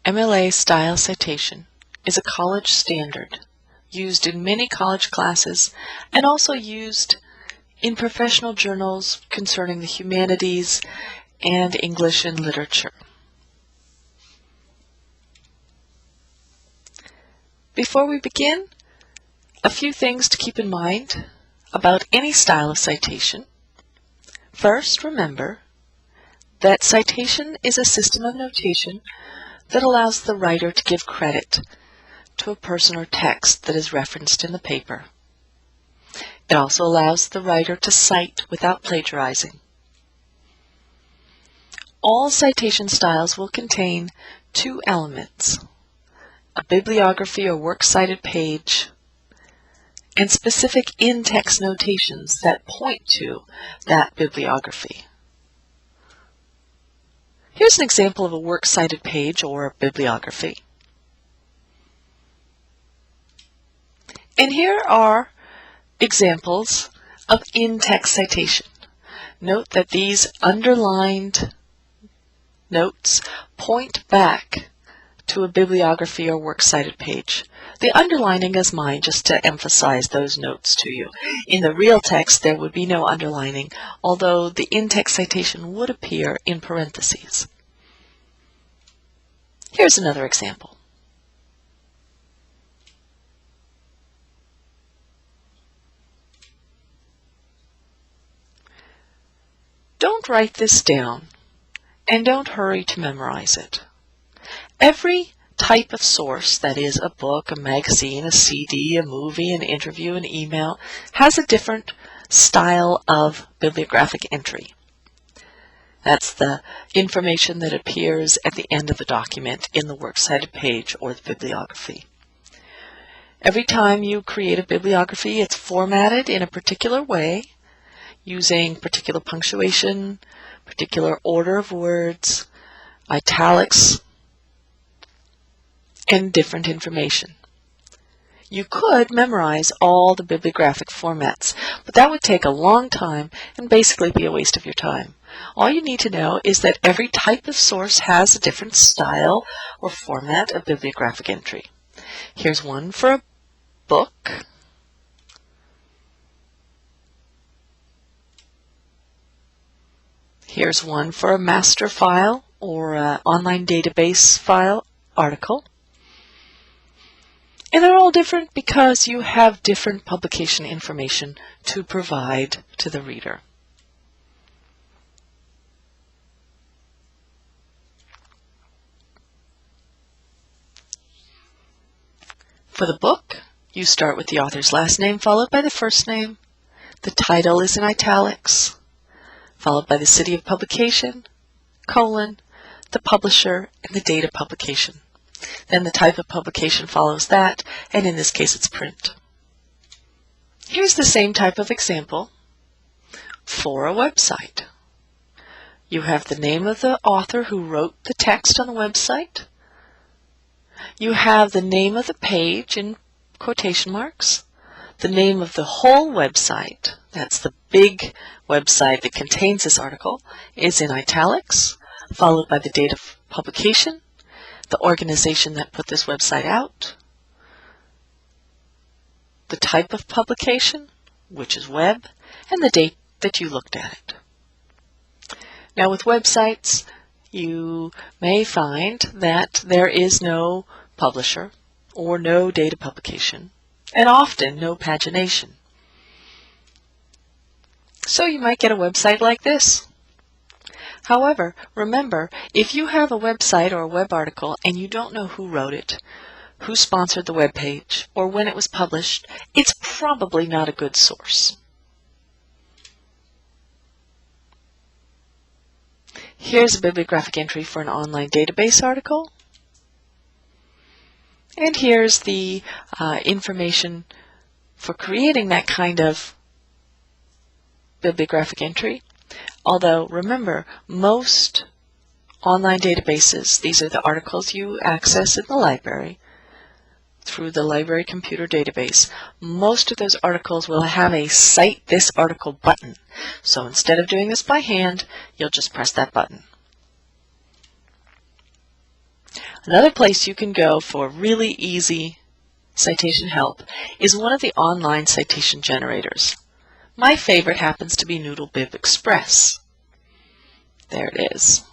MLA style citation is a college standard used in many college classes and also used in professional journals concerning the humanities and English and literature. Before we begin, a few things to keep in mind about any style of citation. First, remember that citation is a system of notation that allows the writer to give credit to a person or text that is referenced in the paper. It also allows the writer to cite without plagiarizing. All citation styles will contain two elements: a bibliography or works cited page, and specific in-text notations that point to that bibliography. Here's an example of a works cited page or bibliography. And here are examples of in-text citation. Note that these underlined notes point back to a bibliography or works cited page. The underlining is mine just to emphasize those notes to you. In the real text there would be no underlining, although the in-text citation would appear in parentheses. Here's another example. Don't write this down, and don't hurry to memorize it. Every type of source, that is a book, a magazine, a CD, a movie, an interview, an email, has a different style of bibliographic entry. That's the information that appears at the end of the document in the works cited page or the bibliography. Every time you create a bibliography, it's formatted in a particular way, using particular punctuation, particular order of words, italics, and different information. You could memorize all the bibliographic formats, but that would take a long time and basically be a waste of your time. All you need to know is that every type of source has a different style or format of bibliographic entry. Here's one for a book. Here's one for a master file or an online database file article. And they're all different because you have different publication information to provide to the reader. For the book, you start with the author's last name followed by the first name. The title is in italics, followed by the city of publication, colon, the publisher, and the date of publication. Then the type of publication follows that, and in this case it's print. Here's the same type of example for a website. You have the name of the author who wrote the text on the website. You have the name of the page in quotation marks, the name of the whole website, that's the big website that contains this article, is in italics, followed by the date of publication, the organization that put this website out, the type of publication, which is web, and the date that you looked at it. Now with websites, you may find that there is no publisher or no date of publication, and often no pagination. So you might get a website like this. However, remember, if you have a website or a web article and you don't know who wrote it, who sponsored the web page, or when it was published, it's probably not a good source. Here's a bibliographic entry for an online database article. And here's the information for creating that kind of bibliographic entry. Although, remember, most online databases, these are the articles you access in the library through the library computer database. Most of those articles will have a Cite This Article button. So instead of doing this by hand, you'll just press that button. Another place you can go for really easy citation help is one of the online citation generators. My favorite happens to be NoodleBib Express. There it is.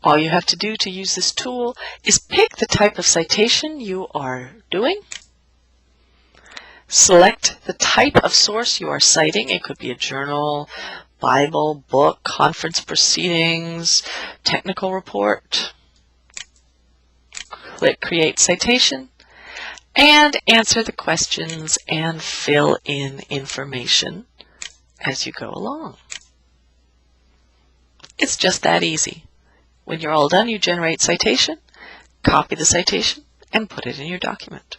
All you have to do to use this tool is pick the type of citation you are doing, select the type of source you are citing. It could be a journal, Bible, book, conference proceedings, technical report. Click Create Citation and answer the questions and fill in information as you go along. It's just that easy. When you're all done, you generate citation, copy the citation, and put it in your document.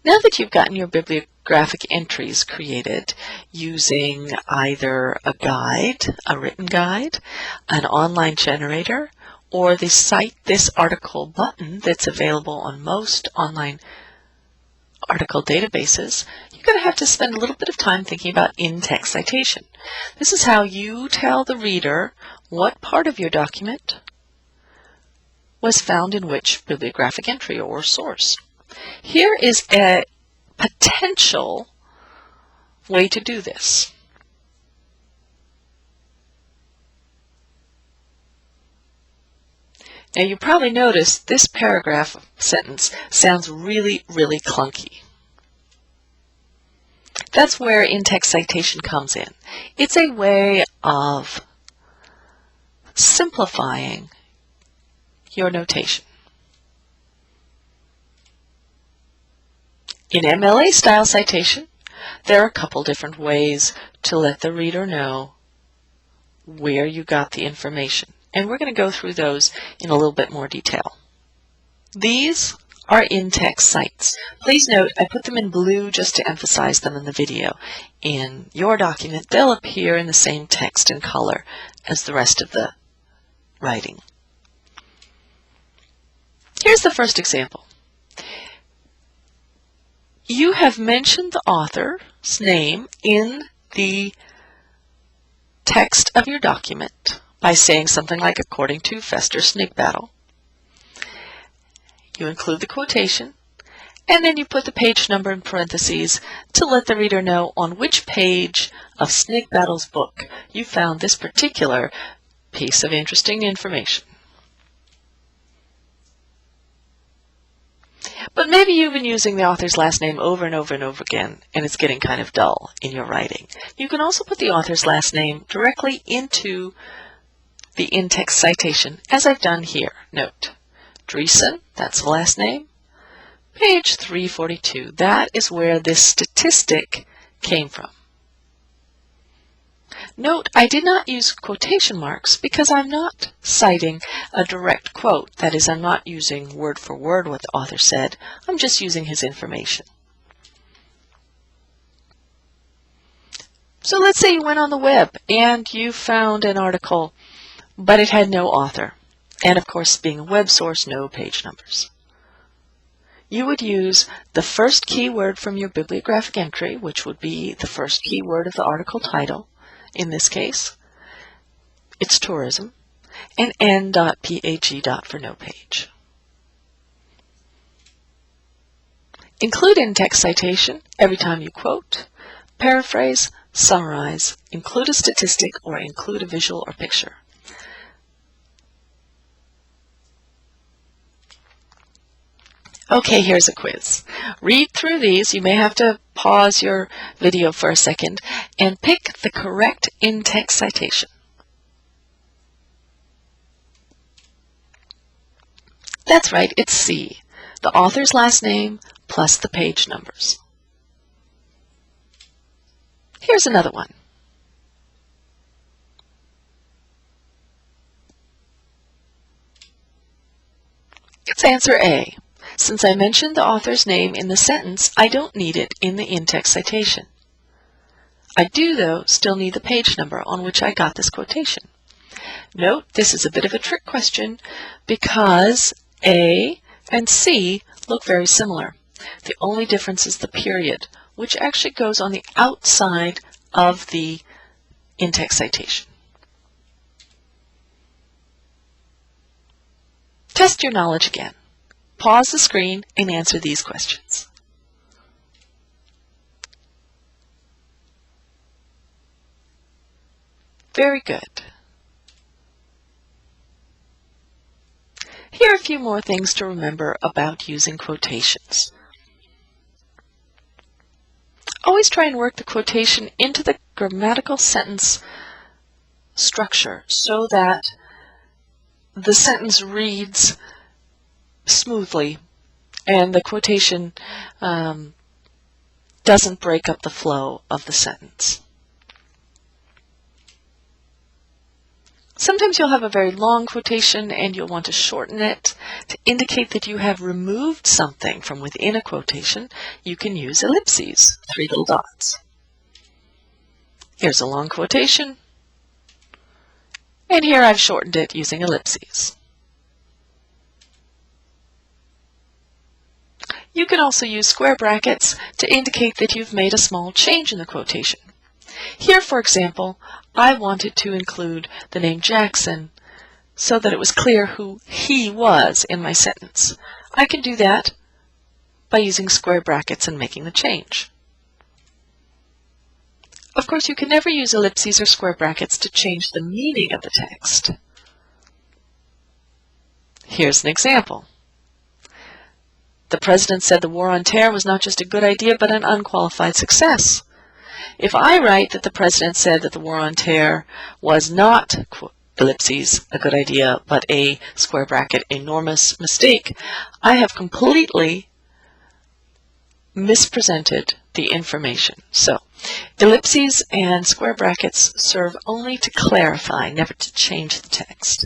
Now that you've gotten your bibliographic entries created using either a guide, a written guide, an online generator, or the Cite This Article button that's available on most online article databases, you're going to have to spend a little bit of time thinking about in-text citation. This is how you tell the reader what part of your document was found in which bibliographic entry or source. Here is a potential way to do this. Now you probably noticed this paragraph sentence sounds really, really clunky. That's where in-text citation comes in. It's a way of simplifying your notation. In MLA style citation, there are a couple different ways to let the reader know where you got the information. And we're going to go through those in a little bit more detail. These are in-text cites. Please note I put them in blue just to emphasize them in the video. In your document, they'll appear in the same text and color as the rest of the writing. Here's the first example. You have mentioned the author's name in the text of your document by saying something like, according to Fester Snake Battle. You include the quotation, and then you put the page number in parentheses to let the reader know on which page of Snake Battle's book you found this particular piece of interesting information. But maybe you've been using the author's last name over and over and over again, and it's getting kind of dull in your writing. You can also put the author's last name directly into the in-text citation, as I've done here. Note, Dreesen, that's the last name. Page 342, that is where this statistic came from. Note, I did not use quotation marks because I'm not citing a direct quote. That is, I'm not using word for word what the author said. I'm just using his information. So let's say you went on the web and you found an article, but it had no author. And of course, being a web source, no page numbers. You would use the first keyword from your bibliographic entry, which would be the first keyword of the article title. In this case, it's tourism, and n.pag. For no page. Include in-text citation every time you quote, paraphrase, summarize, include a statistic, or include a visual or picture. Okay, here's a quiz. Read through these. You may have to pause your video for a second and pick the correct in-text citation. That's right, it's C, the author's last name plus the page numbers. Here's another one. It's answer A. Since I mentioned the author's name in the sentence, I don't need it in the in-text citation. I do, though, still need the page number on which I got this quotation. Note, this is a bit of a trick question because A and C look very similar. The only difference is the period, which actually goes on the outside of the in-text citation. Test your knowledge again. Pause the screen and answer these questions. Very good. Here are a few more things to remember about using quotations. Always try and work the quotation into the grammatical sentence structure so that the sentence reads smoothly and the quotation doesn't break up the flow of the sentence. Sometimes you'll have a very long quotation and you'll want to shorten it. To indicate that you have removed something from within a quotation, you can use ellipses, 3 little dots. Here's a long quotation, and here I've shortened it using ellipses. You can also use square brackets to indicate that you've made a small change in the quotation. Here, for example, I wanted to include the name Jackson so that it was clear who he was in my sentence. I can do that by using square brackets and making the change. Of course, you can never use ellipses or square brackets to change the meaning of the text. Here's an example. The President said the war on terror was not just a good idea, but an unqualified success. If I write that the President said that the war on terror was not, ellipses, a good idea, but a square bracket, enormous mistake, I have completely mispresented the information. So, ellipses and square brackets serve only to clarify, never to change the text.